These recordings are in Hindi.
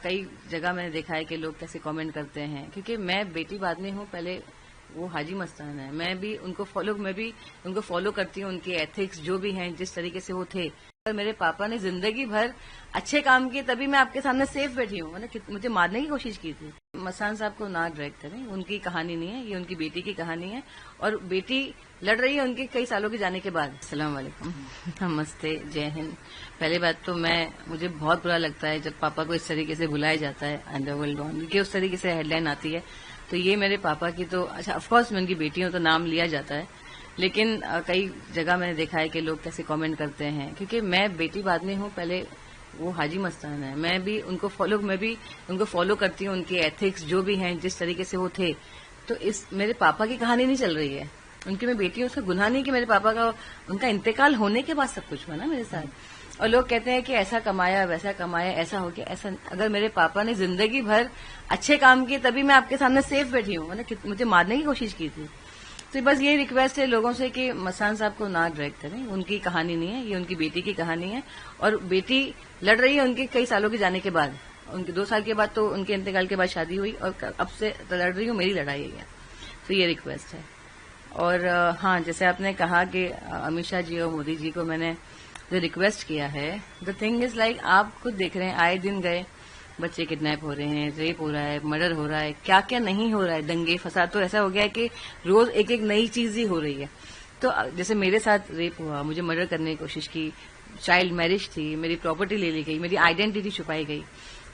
कई जगह मैंने देखा है कि लोग कैसे कमेंट करते हैं, क्योंकि मैं बेटी बाद में हूँ, पहले वो हाजी मस्तान है। मैं भी उनको फॉलो करती हूँ, उनके एथिक्स जो भी हैं, जिस तरीके से वो थे। अगर मेरे पापा ने जिंदगी भर अच्छे काम किए तभी मैं आपके सामने सेफ बैठी हूँ, वरना मुझे मारने की कोशिश की थी। मस्तान साहब को ना ड्रैग करें, उनकी कहानी नहीं है, ये उनकी बेटी की कहानी है और बेटी लड़ रही है उनके कई सालों के जाने के बाद। अस्सलाम वालेकुम, नमस्ते, जय हिंद। पहले बात तो मुझे बहुत बुरा लगता है जब पापा को इस तरीके से बुलाया जाता है अंडरवर्ल्ड डॉन, कि उस तरीके से हेडलाइन आती है। तो ये मेरे पापा की तो अच्छा, ऑफकोर्स मैं उनकी बेटी हूं तो नाम लिया जाता है, लेकिन कई जगह मैंने देखा है कि लोग कैसे कमेंट करते हैं, क्योंकि मैं बेटी बाद में हूं, पहले वो हाजी मस्तान है। मैं भी उनको फॉलो करती हूँ, उनके एथिक्स जो भी हैं, जिस तरीके से वो थे। तो इस मेरे पापा की कहानी नहीं चल रही है, उनकी मैं बेटी हूँ, उसका गुनाह नहीं कि मेरे पापा का उनका इंतकाल होने के बाद सब कुछ हुआ ना मेरे साथ। और लोग कहते हैं कि ऐसा कमाया, वैसा कमाया, ऐसा हो गया, ऐसा। अगर मेरे पापा ने जिंदगी भर अच्छे काम किए तभी मैं आपके सामने सेफ बैठी हूँ, वरना मुझे मारने की कोशिश की थी। तो बस यही रिक्वेस्ट है लोगों से कि मस्तान साहब को ना ड्रैग करें, उनकी कहानी नहीं है, ये उनकी बेटी की कहानी है और बेटी लड़ रही है उनके कई सालों के जाने के बाद। उनके 2 साल के बाद तो उनके इंतकाल के बाद शादी हुई और अब से लड़ रही हूँ, मेरी लड़ाई है। तो ये रिक्वेस्ट है। और हाँ, जैसे आपने कहा कि अमित शाह जी और मोदी जी को मैंने जो रिक्वेस्ट किया है, द थिंग इज लाइक, आप खुद देख रहे हैं, आए दिन गए बच्चे किडनैप हो रहे हैं, रेप हो रहा है, मर्डर हो रहा है, क्या क्या नहीं हो रहा है, दंगे फसाद। तो ऐसा हो गया है कि रोज एक एक नई चीज ही हो रही है। तो जैसे मेरे साथ रेप हुआ, मुझे मर्डर करने की कोशिश की, चाइल्ड मैरिज थी, मेरी प्रॉपर्टी ले ली गई, मेरी आइडेंटिटी छुपाई गई।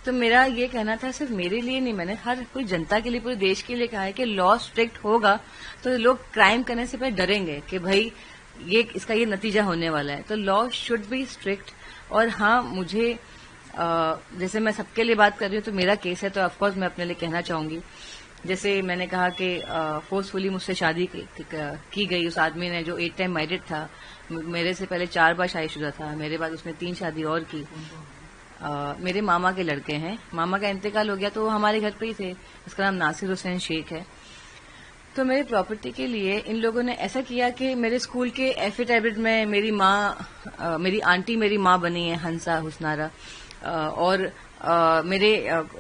तो मेरा ये कहना था, सिर्फ मेरे लिए नहीं, मैंने हर कोई जनता के लिए, पूरे देश के लिए कहा है कि लॉ स्ट्रिक्ट होगा तो लोग क्राइम करने से पहले डरेंगे कि भाई इसका ये नतीजा होने वाला है। तो लॉ शुड बी स्ट्रिक्ट। और हाँ, मुझे जैसे मैं सबके लिए बात कर रही हूँ, तो मेरा केस है तो ऑफकोर्स मैं अपने लिए कहना चाहूंगी। जैसे मैंने कहा कि फोर्सफुली मुझसे शादी की गई उस आदमी ने, जो 8 टाइम मैरिड था। मेरे से पहले 4 बार शादीशुदा था, मेरे बाद उसने 3 शादी और की। मेरे मामा के लड़के हैं, मामा का इंतकाल हो गया तो वो हमारे घर पे ही थे। उसका नाम नासिर हुसैन शेख है। तो मेरी प्रॉपर्टी के लिए इन लोगों ने ऐसा किया कि मेरे स्कूल के एफिडेविट में मेरी आंटी मेरी माँ बनी है, हंसा हुसनारा। और मेरे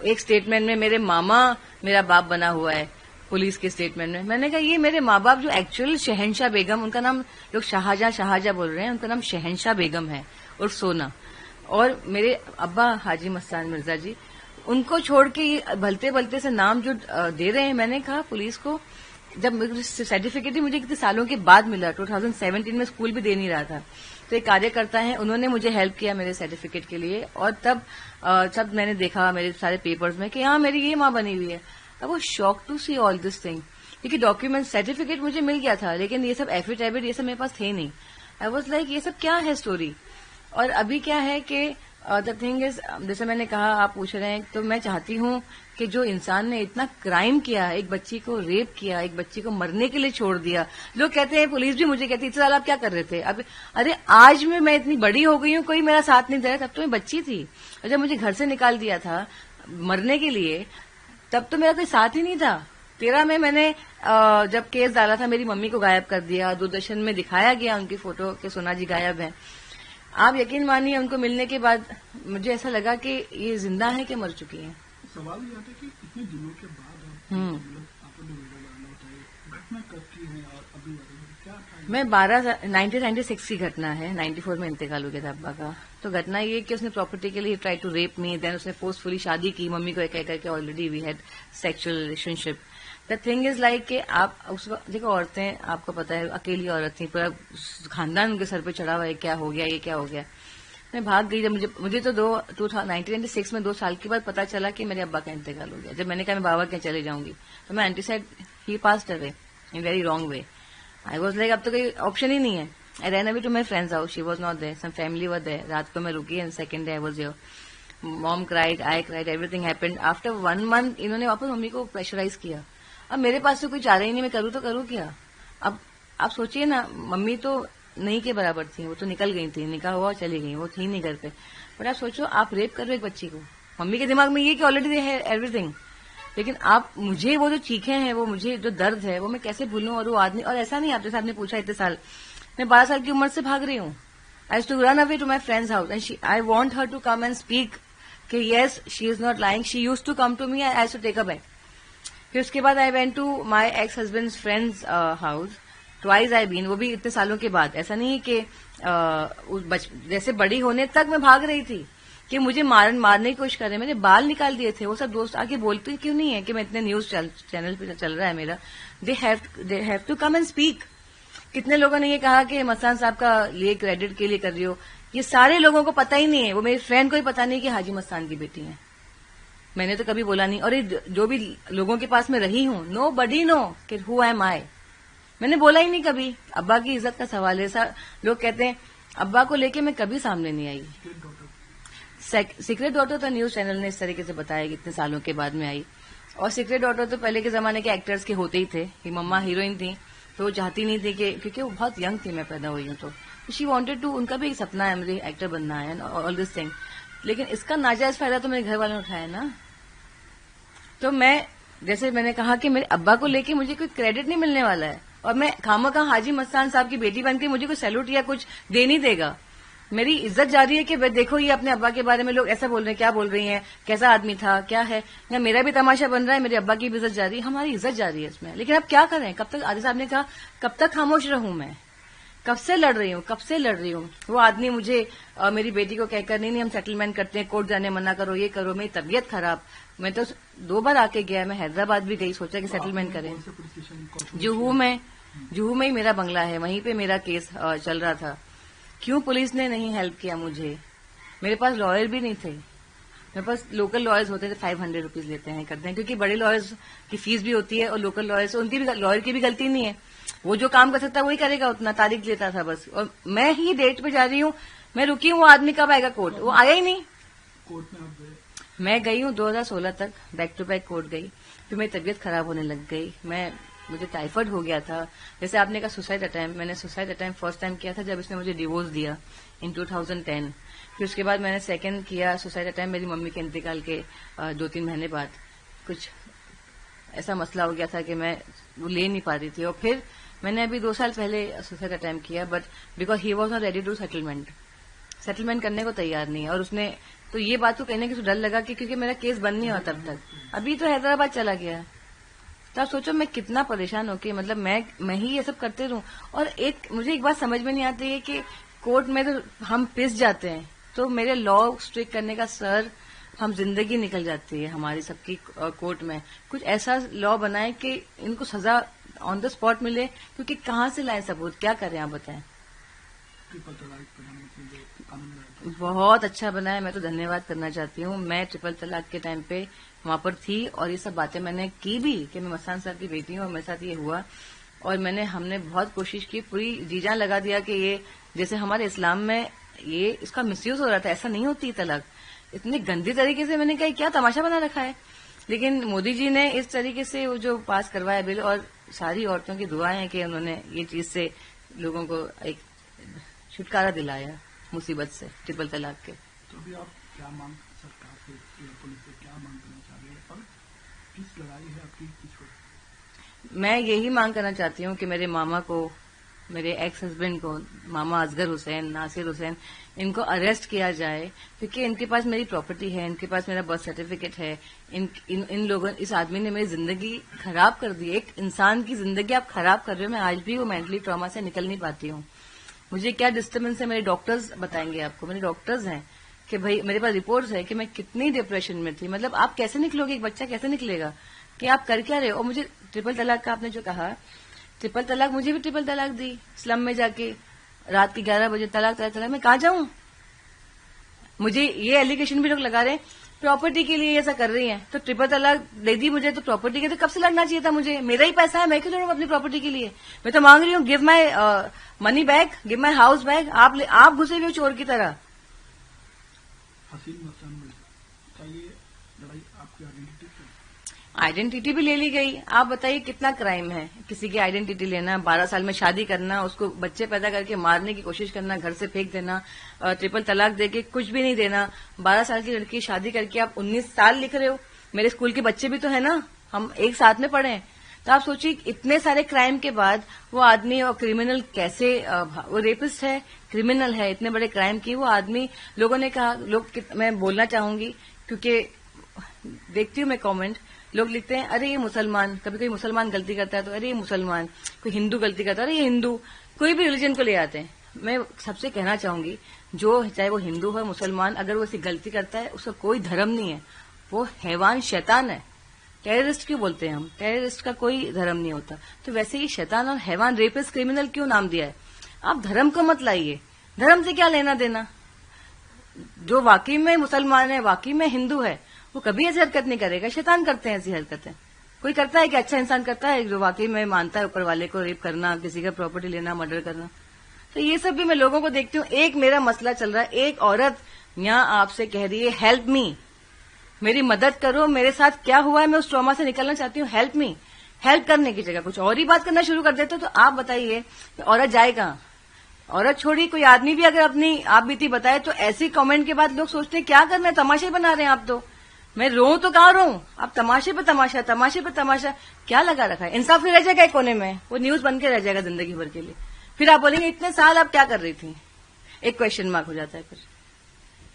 एक स्टेटमेंट में मेरे मामा मेरा बाप बना हुआ है, पुलिस के स्टेटमेंट में। मैंने कहा ये मेरे माँ बाप जो एक्चुअल शहनशाह बेगम, उनका नाम लोग शाहजहां बोल रहे हैं, उनका नाम शहनशाह बेगम है और सोना। और मेरे अब्बा हाजी मस्तान मिर्जा जी, उनको छोड़ के ये भलते भलते से नाम जो दे रहे हैं। मैंने कहा पुलिस को, जब सर्टिफिकेट ही मुझे कितने सालों के बाद मिला, 2017 में, स्कूल भी दे नहीं रहा था। तो एक कार्यकर्ता है, उन्होंने मुझे हेल्प किया मेरे सर्टिफिकेट के लिए। और तब मैंने देखा मेरे सारे पेपर्स में कि हाँ मेरी ये माँ बनी हुई है। I was shock to see all this thing, क्योंकि डॉक्यूमेंट सर्टिफिकेट मुझे मिल गया था, लेकिन ये सब एफिडेविट ये सब मेरे पास थे नहीं। आई वाज लाइक ये सब क्या है स्टोरी। और अभी क्या है कि द थिंग इज, जैसे मैंने कहा, आप पूछ रहे हैं, तो मैं चाहती हूँ कि जो इंसान ने इतना क्राइम किया, एक बच्ची को रेप किया, एक बच्ची को मरने के लिए छोड़ दिया। लोग कहते हैं, पुलिस भी मुझे कहती है, इतने साल आप क्या कर रहे थे। अब अरे आज मैं इतनी बड़ी हो गई हूँ, कोई मेरा साथ नहीं दे रहा, तब तो मैं बच्ची थी। और जब मुझे घर से निकाल दिया था मरने के लिए, तब तो मेरा कोई साथ ही नहीं था। 13 में मैंने जब केस डाला था, मेरी मम्मी को गायब कर दिया, दूरदर्शन में दिखाया गया उनकी फोटो कि सोना जी गायब है। आप यकीन मानिए, उनको मिलने के बाद मुझे ऐसा लगा कि ये जिंदा है कि मर चुकी है। सवाल ये आता है कि इतने दिनों के बाद आपने वीडियो डालना होता है, घटना कब की है और अभी क्या था? मैं 1996 की घटना है, 94 में इंतकाल हो गया था अब्बा का। तो घटना ये कि उसने प्रॉपर्टी के लिए try to rape me, then उसने फोर्सफुली शादी की, मम्मी को कह करके already we had sexual relationship. The thing is like कि आप उस वक्त देखो, औरतें, आपको पता है, अकेली औरत थी, पूरा खानदान उनके सर पे चढ़ा हुआ है, क्या हो गया, ये क्या हो गया। मैं भाग गई। जब मुझे तो 1996 में 2 साल के बाद पता चला कि मेरे अब्बा का इंतकाल हो गया। जब मैंने कहा मैं बाबा के चले जाऊंगी, तो मैं aunty said he passed away in very wrong way. I was like अब तो कोई ऑप्शन ही नहीं है। I ran away to my friends house, she was not there, some family were there. रात को मैं रुकी and second day I was here. Mom cried, I cried, everything happened. After 1 month इन्होंने वापस मम्मी को प्रेशराइज किया। अब मेरे पास तो कोई चारा ही नहीं, मैं करूँ तो करूँ क्या। अब आप सोचिए ना, मम्मी तो नहीं के बराबर थी, वो तो निकल गई थी, निकाह हुआ चली गई, वो थी नहीं घर पे। बट आप सोचो, आप रेप कर रहे हो एक बच्ची को, मम्मी के दिमाग में ये कि ऑलरेडी है एवरीथिंग। लेकिन आप मुझे वो जो चीखें हैं, वो मुझे जो दर्द है, वो मैं कैसे भूलूं। और वो आदमी, और ऐसा नहीं, आपके साथ ने पूछा इतने साल, मैं 12 साल की उम्र से भाग रही हूँ। I to run away to my friends house and I want her to come and speak कि yes she is not lying, she use to come to me, I to take a back. फिर उसके बाद I went to my ex husband friends house, twice I been, वो भी इतने सालों के बाद। ऐसा नहीं है कि जैसे बड़ी होने तक मैं भाग रही थी कि मुझे मारने की कोशिश कर रहे हैं, मैंने बाल निकाल दिए थे। वो सब दोस्त आके बोलते क्यों नहीं है कि मैं इतने न्यूज चैनल पे चल रहा है मेरा, they have to come and speak. कितने लोगों ने ये कहा कि मस्तान साहब का लिए क्रेडिट के लिए कर रही हो, ये सारे लोगों को पता ही नहीं है, वो मेरी फ्रेंड को ही पता नहीं कि हाजी मस्तान की बेटी है। मैंने तो कभी बोला नहीं, और ये जो भी लोगों के पास में रही हूं, नो बडी नो कि हु एम आई, मैंने बोला ही नहीं कभी। अब्बा की इज्जत का सवाल है, लोग कहते हैं अब्बा को लेके मैं कभी सामने नहीं आई। सीक्रेट डॉटर तो न्यूज चैनल ने इस तरीके से बताया कि इतने सालों के बाद में आई, और सीक्रेट डॉटर तो पहले के जमाने के एक्टर्स के होते ही थे। कि मम्मा हीरोइन थी तो वो चाहती नहीं थी कि, क्योंकि वो बहुत यंग थी मैं पैदा हुई हूं, तो शी वांटेड टू, उनका भी एक सपना है मुझे एक्टर बनना है ऑल दिस थिंग। लेकिन इसका नाजायज फायदा तो मेरे घर वालों ने उठाया ना। तो मैं, जैसे मैंने कहा कि मेरे अब्बा को लेके मुझे कोई क्रेडिट नहीं मिलने वाला है, और मैं खामखा हाजी मस्तान साहब की बेटी बनकर मुझे कोई सैल्यूट या कुछ दे नहीं देगा। मेरी इज्जत जा रही है कि देखो ये अपने अब्बा के बारे में लोग ऐसा बोल रहे हैं, क्या बोल रही हैं, कैसा आदमी था, क्या है, या मेरा भी तमाशा बन रहा है, मेरे अब्बा की भी इज्जत जा रही है, हमारी इज्जत जा रही है इसमें। लेकिन अब क्या करें, कब तक, आदि साहब ने कहा कब तक खामोश रहूं मैं, कब से लड़ रही हूं। वो आदमी मुझे मेरी बेटी को कहकर नहीं हम सेटलमेंट करते हैं, कोर्ट जाने मना करो, ये करो, मेरी तबीयत खराब, मैं तो 2 बार आके गया, मैं हैदराबाद भी गई, सोचा कि सेटलमेंट करें। जुहू में ही मेरा बंगला है, वहीं पे मेरा केस चल रहा था। क्यों पुलिस ने नहीं हेल्प किया मुझे, मेरे पास लॉयर भी नहीं थे, मेरे पास लोकल लॉयर्स होते थे, 500 रुपीज लेते हैं करते हैं, क्योंकि बड़े लॉयर्स की फीस भी होती है, और लोकल लॉयर्स उनकी भी, लॉयर की भी गलती नहीं है, वो जो काम कर सकता है वही करेगा, उतना तारीख लेता था बस। और मैं ही डेट पे जा रही हूँ, मैं रुकी हूँ, वो आदमी कब आएगा कोर्ट, वो आया ही नहीं। कोर्ट में आप गए? मैं गई हूँ 2016 तक, बैक टू बैक कोर्ट गई, फिर मेरी तबीयत खराब होने लग गई, मुझे टाइफाइड हो गया था। जैसे आपने कहा सुसाइड अटेम्प्ट, मैंने सुसाइड अटेम्प्ट फर्स्ट टाइम किया था जब इसने मुझे डिवोर्स दिया इन 2010। फिर उसके बाद मैंने सेकंड किया सुसाइड अटेम्प्ट मेरी मम्मी के इंतकाल के 2-3 महीने बाद। कुछ ऐसा मसला हो गया था कि मैं वो ले नहीं पा रही थी, और फिर मैंने अभी 2 साल पहले सुसाइड अटेम्प्ट किया, but because he was not ready to settlement करने को तैयार नहीं है। और उसने तो ये बात को कहने की डर लगा कि क्योंकि मेरा केस बंद नहीं हुआ तब तक, अभी तो हैदराबाद चला गया। तो आप सोचो मैं कितना परेशान होके, मतलब मैं ही ये सब करते रहूं। और मुझे एक बात समझ में नहीं आती है कि कोर्ट में तो हम पिस जाते हैं, तो मेरे लॉ स्ट्रिक्ट करने का सर, हम जिंदगी निकल जाती है हमारी सबकी कोर्ट में। कुछ ऐसा लॉ बनाए कि इनको सजा ऑन द स्पॉट मिले, क्योंकि कहाँ से लाए सबूत, क्या करें आप बताएं। बहुत अच्छा बना है, मैं तो धन्यवाद करना चाहती हूँ। मैं ट्रिपल तलाक के टाइम पे वहां पर थी, और ये सब बातें मैंने की भी कि मैं मस्तान साहब की बेटी हूँ, और मेरे साथ ये हुआ। और हमने बहुत कोशिश की, पूरी जी जान लगा दिया कि ये, जैसे हमारे इस्लाम में ये इसका मिसयूज हो रहा था, ऐसा नहीं होती तलाक। इतनी गंदी तरीके से मैंने कहा क्या तमाशा बना रखा है। लेकिन मोदी जी ने इस तरीके से वो जो पास करवाया बिल, और सारी औरतों की दुआएं हैं कि उन्होंने ये चीज से लोगों को एक छुटकारा दिलाया मुसीबत से, ट्रिपल तलाक के। तो अभी आप क्या मांग सरकार से या पुलिस से क्या मांग करना चाह रहे हैं, और किस लड़ाई है आपकी किस? मैं यही मांग करना चाहती हूँ कि मेरे मामा को, मेरे एक्स हस्बैंड को, मामा असगर हुसैन, नासिर हुसैन, इनको अरेस्ट किया जाए, क्योंकि इनके पास मेरी प्रॉपर्टी है, इनके पास मेरा बर्थ सर्टिफिकेट है। इन लोगों, इस आदमी ने मेरी जिंदगी खराब कर दी। एक इंसान की जिंदगी आप खराब कर रहे हो। मैं आज भी वो मेंटली ट्रॉमा से निकल नहीं पाती हूँ। मुझे क्या डिस्टर्बेंस है मेरे डॉक्टर्स बताएंगे आपको, मेरे डॉक्टर्स हैं कि भाई मेरे पास रिपोर्ट्स है कि मैं कितनी डिप्रेशन में थी। मतलब आप कैसे निकलोगे, एक बच्चा कैसे निकलेगा कि आप कर क्या रहे हो। और मुझे ट्रिपल तलाक का आपने जो कहा, ट्रिपल तलाक, मुझे भी ट्रिपल तलाक दी स्लम में जाके, रात के 11 बजे तलाक। मैं कहाँ जाऊं। मुझे ये एलिगेशन भी लोग लगा रहे हैं प्रॉपर्टी के लिए ऐसा कर रही हैं, तो ट्रिपल तलाक दे दी मुझे तो प्रॉपर्टी के, तो कब से लड़ना चाहिए था मुझे। मेरा ही पैसा है, मैं क्यों लड़ूं अपनी प्रॉपर्टी के लिए। मैं तो मांग रही हूँ give my money back, give my house back. आप घुसे हुए हो चोर की तरह। हसीन मस्तान में ये लड़ाई आपकी आइडेंटिटी से, आइडेंटिटी भी ले ली गई। आप बताइए कितना क्राइम है किसी की आइडेंटिटी लेना, 12 साल में शादी करना, उसको बच्चे पैदा करके मारने की कोशिश करना, घर से फेंक देना, ट्रिपल तलाक देके कुछ भी नहीं देना। 12 साल की लड़की शादी करके आप 19 साल लिख रहे हो। मेरे स्कूल के बच्चे भी तो है ना, हम एक साथ में पढ़े हैं। तो आप सोचिए इतने सारे क्राइम के बाद वो आदमी, और क्रिमिनल कैसे, वो रेपिस्ट है, क्रिमिनल है, इतने बड़े क्राइम की वो आदमी। लोगों ने कहा, मैं बोलना चाहूंगी क्योंकि देखती हूँ मैं कमेंट, लोग लिखते हैं अरे ये मुसलमान, कभी कोई मुसलमान गलती करता है तो अरे ये मुसलमान, कोई हिंदू गलती करता है अरे ये हिंदू, कोई भी रिलीजन को ले आते हैं। मैं सबसे कहना चाहूंगी, जो चाहे वो हिंदू हो मुसलमान, अगर वो ऐसी गलती करता है उसका कोई धर्म नहीं है, वो हैवान शैतान है। टेररिस्ट क्यों बोलते हैं हम? टेररिस्ट का कोई धर्म नहीं होता। तो वैसे ही शैतान और हैवान, रेपिस्ट, क्रिमिनल क्यों नाम दिया है? आप धर्म को मत लाइए, धर्म से क्या लेना देना। जो वाकई में मुसलमान है, वाकई में हिंदू है, वो कभी ऐसी हरकत नहीं करेगा। शैतान करते हैं ऐसी हरकतें। कोई करता है कि अच्छा इंसान करता है जो वाकई में मानता है ऊपर वाले को, रेप करना, किसी का प्रॉपर्टी लेना, मर्डर करना। तो ये सब भी मैं लोगों को देखती हूँ। एक मेरा मसला चल रहा है, एक औरत यहाँ आपसे कह रही है हेल्प मी, मेरी मदद करो, मेरे साथ क्या हुआ है, मैं उस ट्रॉमा से निकलना चाहती हूँ, हेल्प मी। हेल्प करने की जगह कुछ और ही बात करना शुरू कर देते हो, तो आप बताइए औरत जाए कहाँ? औरत छोड़ी, कोई आदमी भी अगर अपनी आप बीती बताए तो ऐसी कमेंट के बाद लोग सोचते हैं क्या करना है, तमाशे बना रहे हैं आप। तो मैं रोऊं तो कहाँ रोऊं? आप तमाशे पे तमाशा, तमाशे पे तमाशा क्या लगा रखा है? इंसाफ ही रह जाएगा एक कोने में, वो न्यूज बन के रह जाएगा जिंदगी भर के लिए। फिर आप बोलेंगे इतने साल आप क्या कर रही थी? एक क्वेश्चन मार्क हो जाता है। फिर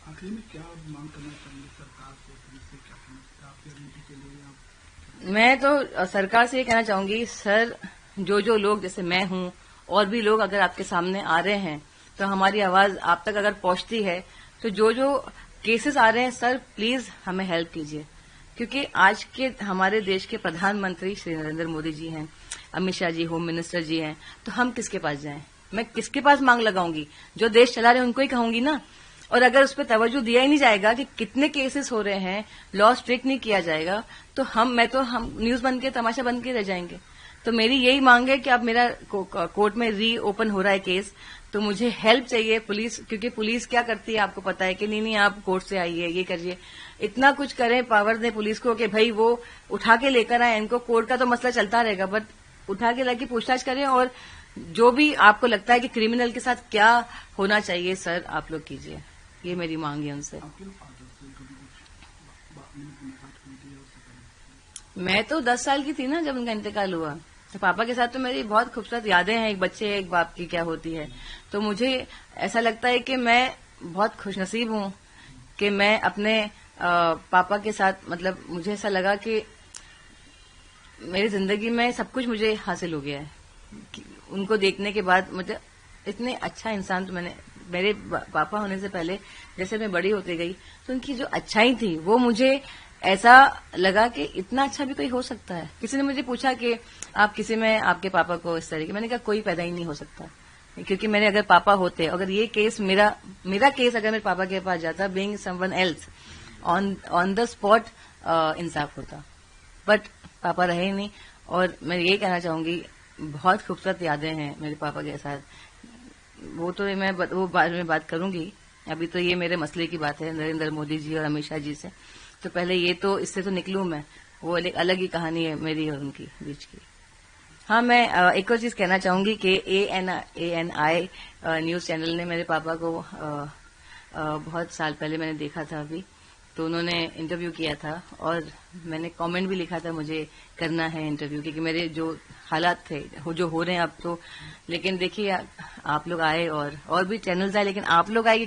आखिर में क्या मांग करना चाहिए सरकार से, पुलिस से, क्या समझते हैं आपकी रणनीति के लिए? मैं तो सरकार से ये कहना चाहूंगी, सर जो लोग जैसे मैं हूं और भी लोग अगर आपके सामने आ रहे हैं तो हमारी आवाज आप तक अगर पहुंचती है, तो जो केसेस आ रहे हैं सर प्लीज हमें हेल्प कीजिए। क्योंकि आज के हमारे देश के प्रधानमंत्री श्री नरेंद्र मोदी जी हैं, अमित शाह जी होम मिनिस्टर जी हैं, तो हम किसके पास जाएं? मैं किसके पास मांग लगाऊंगी? जो देश चला रहे हैं उनको ही कहूंगी ना। और अगर उस पर तवज्जो दिया ही नहीं जाएगा कि कितने केसेस हो रहे हैं, लॉ स्ट्रिक्ट नहीं किया जाएगा, तो हम न्यूज बन के तमाशा बन के रह जाएंगे। तो मेरी यही मांग है कि अब मेरा कोर्ट में री ओपन हो रहा है केस, तो मुझे हेल्प चाहिए पुलिस। क्योंकि पुलिस क्या करती है आपको पता है कि नहीं आप कोर्ट से आइए, ये करिए, इतना कुछ करें, पावर दें पुलिस को कि भाई वो उठा के लेकर आए इनको। कोर्ट का तो मसला चलता रहेगा, बट उठा के लाके पूछताछ करें। और जो भी आपको लगता है कि क्रिमिनल के साथ क्या होना चाहिए सर, आप लोग कीजिए। ये मेरी मांग है उनसे। मैं तो 10 साल की थी ना जब उनका इंतकाल हुआ। तो पापा के साथ तो मेरी बहुत खूबसूरत यादें हैं, एक बच्चे एक बाप की क्या होती है। तो मुझे ऐसा लगता है कि मैं बहुत खुशनसीब हूं कि मैं अपने पापा के साथ, मतलब मुझे ऐसा लगा कि मेरी जिंदगी में सब कुछ मुझे हासिल हो गया है। उनको देखने के बाद मुझे इतने अच्छा इंसान, तो मेरे पापा होने से पहले जैसे मैं बड़ी होती गई तो उनकी जो अच्छाई थी वो मुझे ऐसा लगा कि इतना अच्छा भी कोई हो सकता है। किसी ने मुझे पूछा कि आप किसी में आपके पापा को इस तरीके, मैंने कहा कोई पैदा ही नहीं हो सकता। क्योंकि मेरे अगर पापा होते, अगर ये केस मेरा केस अगर मेरे पापा के पास जाता, being someone else, on the spot इंसाफ होता। बट पापा रहे ही नहीं। और मैं ये कहना चाहूंगी, बहुत खूबसूरत यादें हैं मेरे पापा के साथ। वो तो मैं वो बाद में बात करूंगी, अभी तो ये मेरे मसले की बात है नरेंद्र मोदी जी और अमित शाह जी से। तो पहले ये तो इससे तो निकलूं मैं, वो एक अलग ही कहानी है मेरी और उनकी बीच की। हाँ, मैं एक और चीज कहना चाहूंगी कि ANI न्यूज चैनल ने मेरे पापा को बहुत साल पहले मैंने देखा था अभी, तो उन्होंने इंटरव्यू किया था और मैंने कमेंट भी लिखा था मुझे करना है इंटरव्यू, क्योंकि मेरे जो हालात थे जो हो रहे हैं अब तो। लेकिन देखिए आप लोग आए और भी चैनल्स आए, लेकिन आप लोग आए